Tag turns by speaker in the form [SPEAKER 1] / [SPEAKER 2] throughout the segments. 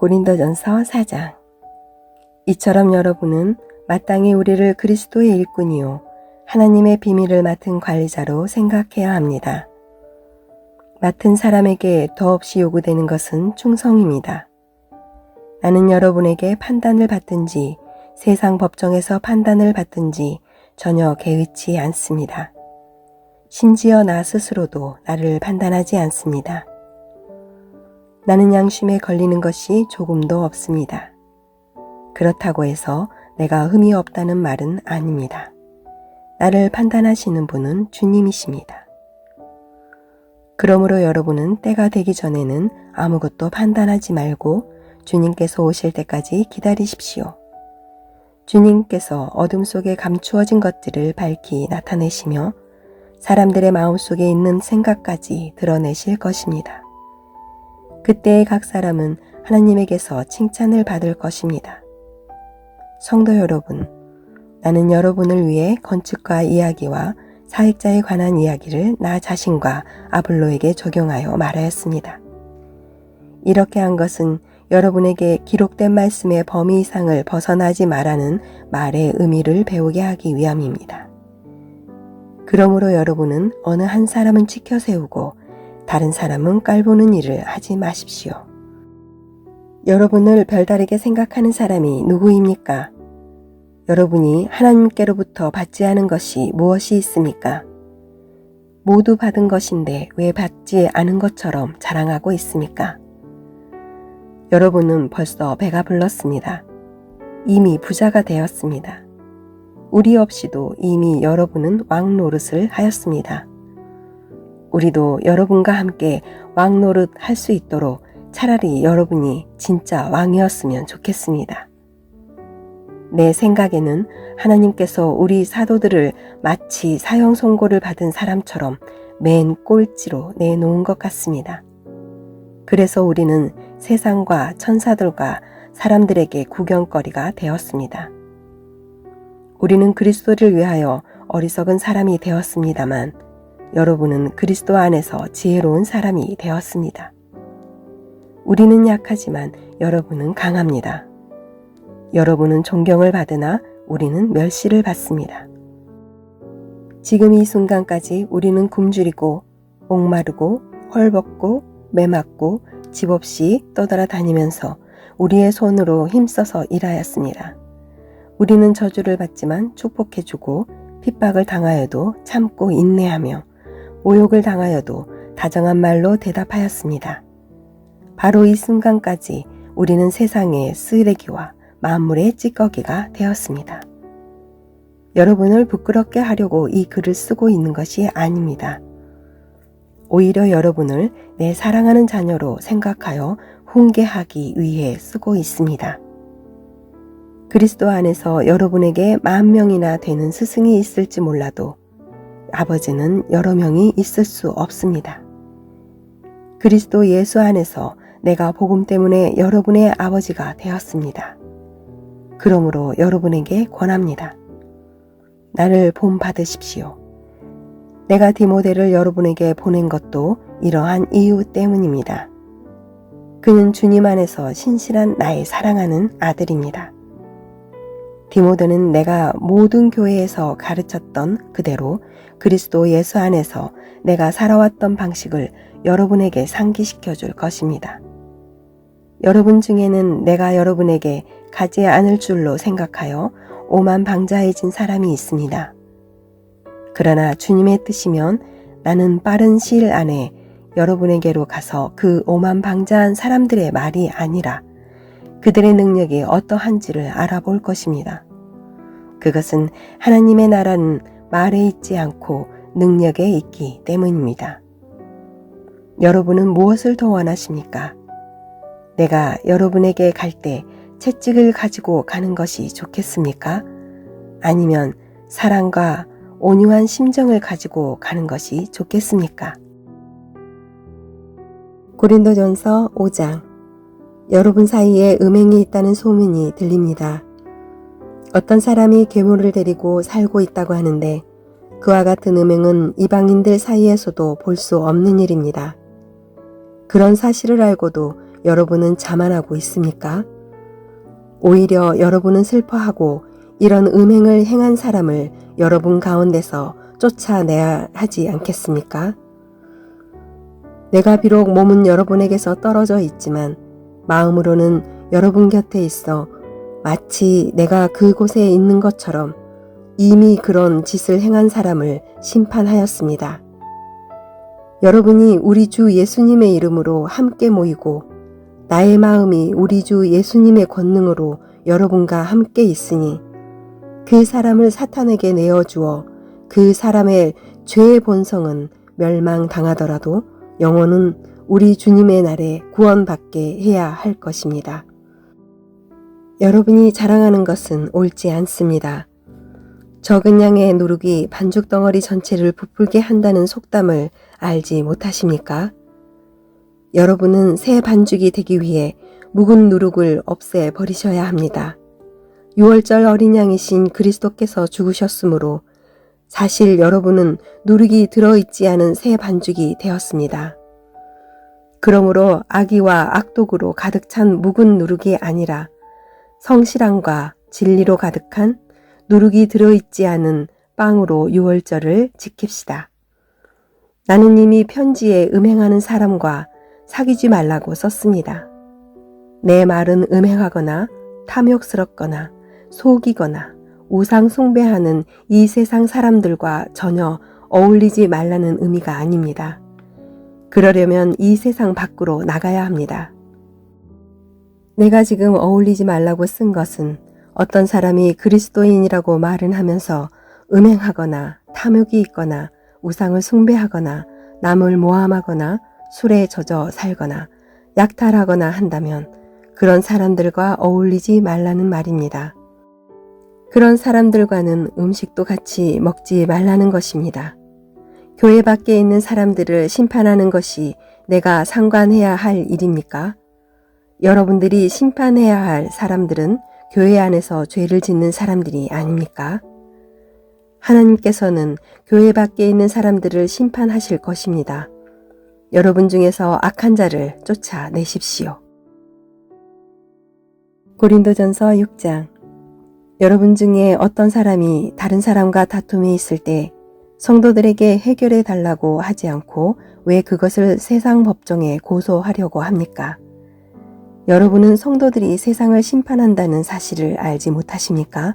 [SPEAKER 1] 고린도전서 4장. 이처럼 여러분은 마땅히 우리를 그리스도의 일꾼이요 하나님의 비밀을 맡은 관리자로 생각해야 합니다. 맡은 사람에게 더없이 요구되는 것은 충성입니다. 나는 여러분에게 판단을 받든지 세상 법정에서 판단을 받든지 전혀 개의치 않습니다. 심지어 나 스스로도 나를 판단하지 않습니다. 나는 양심에 걸리는 것이 조금도 없습니다. 그렇다고 해서 내가 흠이 없다는 말은 아닙니다. 나를 판단하시는 분은 주님이십니다. 그러므로 여러분은 때가 되기 전에는 아무것도 판단하지 말고 주님께서 오실 때까지 기다리십시오. 주님께서 어둠 속에 감추어진 것들을 밝히 나타내시며 사람들의 마음속에 있는 생각까지 드러내실 것입니다. 그때의 각 사람은 하나님에게서 칭찬을 받을 것입니다. 성도 여러분, 나는 여러분을 위해 건축가 이야기와 사역자에 관한 이야기를 나 자신과 아볼로에게 적용하여 말하였습니다. 이렇게 한 것은 여러분에게 기록된 말씀의 범위 이상을 벗어나지 말라는 말의 의미를 배우게 하기 위함입니다. 그러므로 여러분은 어느 한 사람은 치켜 세우고 다른 사람은 깔보는 일을 하지 마십시오. 여러분을 별다르게 생각하는 사람이 누구입니까? 여러분이 하나님께로부터 받지 않은 것이 무엇이 있습니까? 모두 받은 것인데 왜 받지 않은 것처럼 자랑하고 있습니까? 여러분은 벌써 배가 불렀습니다. 이미 부자가 되었습니다. 우리 없이도 이미 여러분은 왕 노릇을 하였습니다. 우리도 여러분과 함께 왕 노릇 할 수 있도록 차라리 여러분이 진짜 왕이었으면 좋겠습니다. 내 생각에는 하나님께서 우리 사도들을 마치 사형 선고를 받은 사람처럼 맨 꼴찌로 내놓은 것 같습니다. 그래서 우리는 세상과 천사들과 사람들에게 구경거리가 되었습니다. 우리는 그리스도를 위하여 어리석은 사람이 되었습니다만 여러분은 그리스도 안에서 지혜로운 사람이 되었습니다. 우리는 약하지만 여러분은 강합니다. 여러분은 존경을 받으나 우리는 멸시를 받습니다. 지금 이 순간까지 우리는 굶주리고 목마르고 헐벗고 매맞고 집 없이 떠돌아다니면서 우리의 손으로 힘써서 일하였습니다. 우리는 저주를 받지만 축복해주고 핍박을 당하여도 참고 인내하며 모욕을 당하여도 다정한 말로 대답하였습니다. 바로 이 순간까지 우리는 세상의 쓰레기와 만물의 찌꺼기가 되었습니다. 여러분을 부끄럽게 하려고 이 글을 쓰고 있는 것이 아닙니다. 오히려 여러분을 내 사랑하는 자녀로 생각하여 훈계하기 위해 쓰고 있습니다. 그리스도 안에서 여러분에게 10,000명이나 되는 스승이 있을지 몰라도 아버지는 여러 명이 있을 수 없습니다. 그리스도 예수 안에서 내가 복음 때문에 여러분의 아버지가 되었습니다. 그러므로 여러분에게 권합니다. 나를 본받으십시오. 내가 디모데를 여러분에게 보낸 것도 이러한 이유 때문입니다. 그는 주님 안에서 신실한 나의 사랑하는 아들입니다. 디모데는 내가 모든 교회에서 가르쳤던 그대로 그리스도 예수 안에서 내가 살아왔던 방식을 여러분에게 상기시켜 줄 것입니다. 여러분 중에는 내가 여러분에게 가지 않을 줄로 생각하여 오만방자해진 사람이 있습니다. 그러나 주님의 뜻이면 나는 빠른 시일 안에 여러분에게로 가서 그 오만방자한 사람들의 말이 아니라 그들의 능력이 어떠한지를 알아볼 것입니다. 그것은 하나님의 나라는 말에 있지 않고 능력에 있기 때문입니다. 여러분은 무엇을 더 원하십니까? 내가 여러분에게 갈 때 채찍을 가지고 가는 것이 좋겠습니까? 아니면 사랑과 온유한 심정을 가지고 가는 것이 좋겠습니까? 고린도전서 5장. 여러분 사이에 음행이 있다는 소문이 들립니다. 어떤 사람이 계모를 데리고 살고 있다고 하는데 그와 같은 음행은 이방인들 사이에서도 볼 수 없는 일입니다. 그런 사실을 알고도 여러분은 자만하고 있습니까? 오히려 여러분은 슬퍼하고 이런 음행을 행한 사람을 여러분 가운데서 쫓아내야 하지 않겠습니까? 내가 비록 몸은 여러분에게서 떨어져 있지만 마음으로는 여러분 곁에 있어 마치 내가 그곳에 있는 것처럼 이미 그런 짓을 행한 사람을 심판하였습니다. 여러분이 우리 주 예수님의 이름으로 함께 모이고 나의 마음이 우리 주 예수님의 권능으로 여러분과 함께 있으니 그 사람을 사탄에게 내어주어 그 사람의 죄의 본성은 멸망당하더라도 영혼은 우리 주님의 날에 구원받게 해야 할 것입니다. 여러분이 자랑하는 것은 옳지 않습니다. 적은 양의 누룩이 반죽 덩어리 전체를 부풀게 한다는 속담을 알지 못하십니까? 여러분은 새 반죽이 되기 위해 묵은 누룩을 없애 버리셔야 합니다. 유월절 어린 양이신 그리스도께서 죽으셨으므로 사실 여러분은 누룩이 들어있지 않은 새 반죽이 되었습니다. 그러므로 악의와 악독으로 가득 찬 묵은 누룩이 아니라 성실함과 진리로 가득한 누룩이 들어있지 않은 빵으로 유월절을 지킵시다. 나는 이미 편지에 음행하는 사람과 사귀지 말라고 썼습니다. 내 말은 음행하거나 탐욕스럽거나 속이거나 우상 숭배하는 이 세상 사람들과 전혀 어울리지 말라는 의미가 아닙니다. 그러려면 이 세상 밖으로 나가야 합니다. 내가 지금 어울리지 말라고 쓴 것은 어떤 사람이 그리스도인이라고 말은 하면서 음행하거나 탐욕이 있거나 우상을 숭배하거나 남을 모함하거나 술에 젖어 살거나 약탈하거나 한다면 그런 사람들과 어울리지 말라는 말입니다. 그런 사람들과는 음식도 같이 먹지 말라는 것입니다. 교회 밖에 있는 사람들을 심판하는 것이 내가 상관해야 할 일입니까? 여러분들이 심판해야 할 사람들은 교회 안에서 죄를 짓는 사람들이 아닙니까? 하나님께서는 교회 밖에 있는 사람들을 심판하실 것입니다. 여러분 중에서 악한 자를 쫓아내십시오. 고린도전서 6장. 여러분 중에 어떤 사람이 다른 사람과 다툼이 있을 때 성도들에게 해결해 달라고 하지 않고 왜 그것을 세상 법정에 고소하려고 합니까? 여러분은 성도들이 세상을 심판한다는 사실을 알지 못하십니까?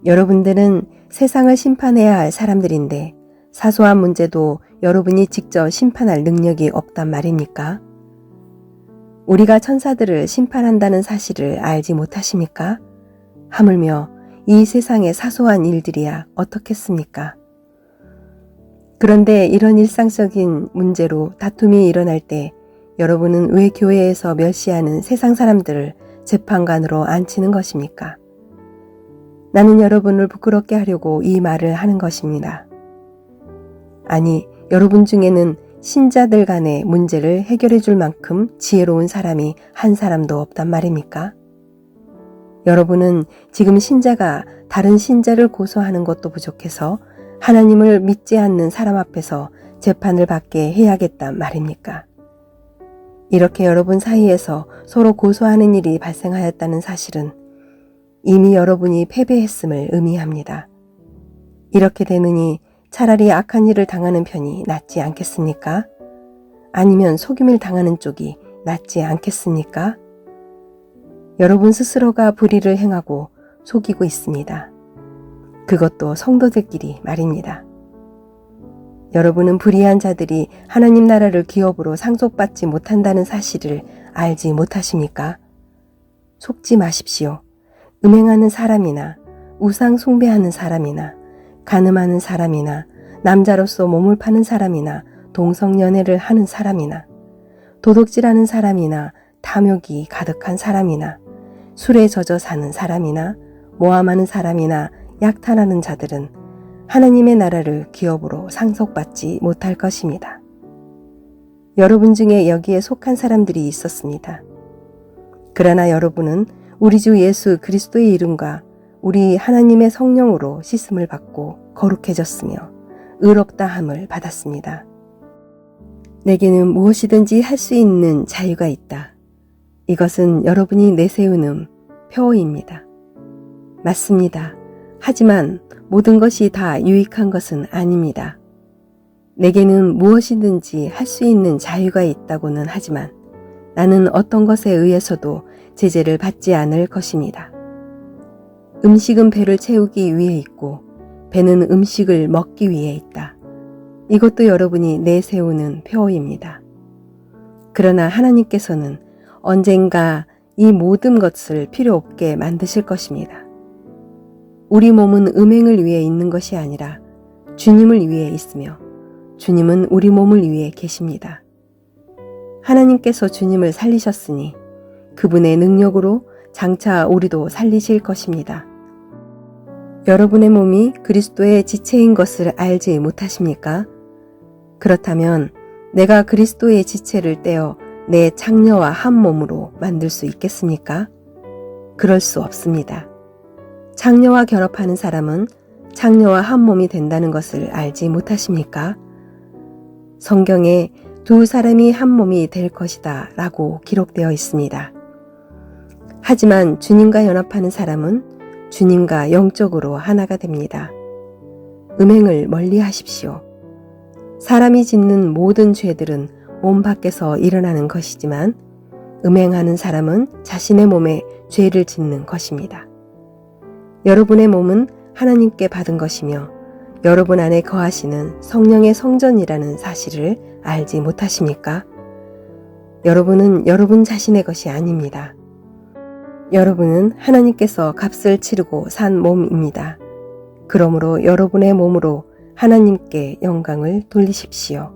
[SPEAKER 1] 여러분들은 세상을 심판해야 할 사람들인데 사소한 문제도 여러분이 직접 심판할 능력이 없단 말입니까? 우리가 천사들을 심판한다는 사실을 알지 못하십니까? 하물며 이 세상의 사소한 일들이야 어떻겠습니까? 그런데 이런 일상적인 문제로 다툼이 일어날 때 여러분은 왜 교회에서 멸시하는 세상 사람들을 재판관으로 앉히는 것입니까? 나는 여러분을 부끄럽게 하려고 이 말을 하는 것입니다. 아니, 여러분 중에는 신자들 간의 문제를 해결해 줄 만큼 지혜로운 사람이 한 사람도 없단 말입니까? 여러분은 지금 신자가 다른 신자를 고소하는 것도 부족해서 하나님을 믿지 않는 사람 앞에서 재판을 받게 해야겠단 말입니까? 이렇게 여러분 사이에서 서로 고소하는 일이 발생하였다는 사실은 이미 여러분이 패배했음을 의미합니다. 이렇게 되느니 차라리 악한 일을 당하는 편이 낫지 않겠습니까? 아니면 속임을 당하는 쪽이 낫지 않겠습니까? 여러분 스스로가 불의를 행하고 속이고 있습니다. 그것도 성도들끼리 말입니다. 여러분은 불의한 자들이 하나님 나라를 기업으로 상속받지 못한다는 사실을 알지 못하십니까? 속지 마십시오. 음행하는 사람이나 우상 숭배하는 사람이나 간음하는 사람이나 남자로서 몸을 파는 사람이나 동성연애를 하는 사람이나 도둑질하는 사람이나 탐욕이 가득한 사람이나 술에 젖어 사는 사람이나 모함하는 사람이나 약탈하는 자들은 하나님의 나라를 기업으로 상속받지 못할 것입니다. 여러분 중에 여기에 속한 사람들이 있었습니다. 그러나 여러분은 우리 주 예수 그리스도의 이름과 우리 하나님의 성령으로 씻음을 받고 거룩해졌으며 의롭다함을 받았습니다. 내게는 무엇이든지 할 수 있는 자유가 있다. 이것은 여러분이 내세우는 표어입니다. 맞습니다. 하지만 모든 것이 다 유익한 것은 아닙니다. 내게는 무엇이든지 할 수 있는 자유가 있다고는 하지만 나는 어떤 것에 의해서도 제재를 받지 않을 것입니다. 음식은 배를 채우기 위해 있고 배는 음식을 먹기 위해 있다. 이것도 여러분이 내세우는 표어입니다. 그러나 하나님께서는 언젠가 이 모든 것을 필요 없게 만드실 것입니다. 우리 몸은 음행을 위해 있는 것이 아니라 주님을 위해 있으며 주님은 우리 몸을 위해 계십니다. 하나님께서 주님을 살리셨으니 그분의 능력으로 장차 우리도 살리실 것입니다. 여러분의 몸이 그리스도의 지체인 것을 알지 못하십니까? 그렇다면 내가 그리스도의 지체를 떼어 내 창녀와 한 몸으로 만들 수 있겠습니까? 그럴 수 없습니다. 창녀와 결합하는 사람은 창녀와 한 몸이 된다는 것을 알지 못하십니까? 성경에 두 사람이 한 몸이 될 것이다 라고 기록되어 있습니다. 하지만 주님과 연합하는 사람은 주님과 영적으로 하나가 됩니다. 음행을 멀리 하십시오. 사람이 짓는 모든 죄들은 몸 밖에서 일어나는 것이지만 음행하는 사람은 자신의 몸에 죄를 짓는 것입니다. 여러분의 몸은 하나님께 받은 것이며 여러분 안에 거하시는 성령의 성전이라는 사실을 알지 못하십니까? 여러분은 여러분 자신의 것이 아닙니다. 여러분은 하나님께서 값을 치르고 산 몸입니다. 그러므로 여러분의 몸으로 하나님께 영광을 돌리십시오.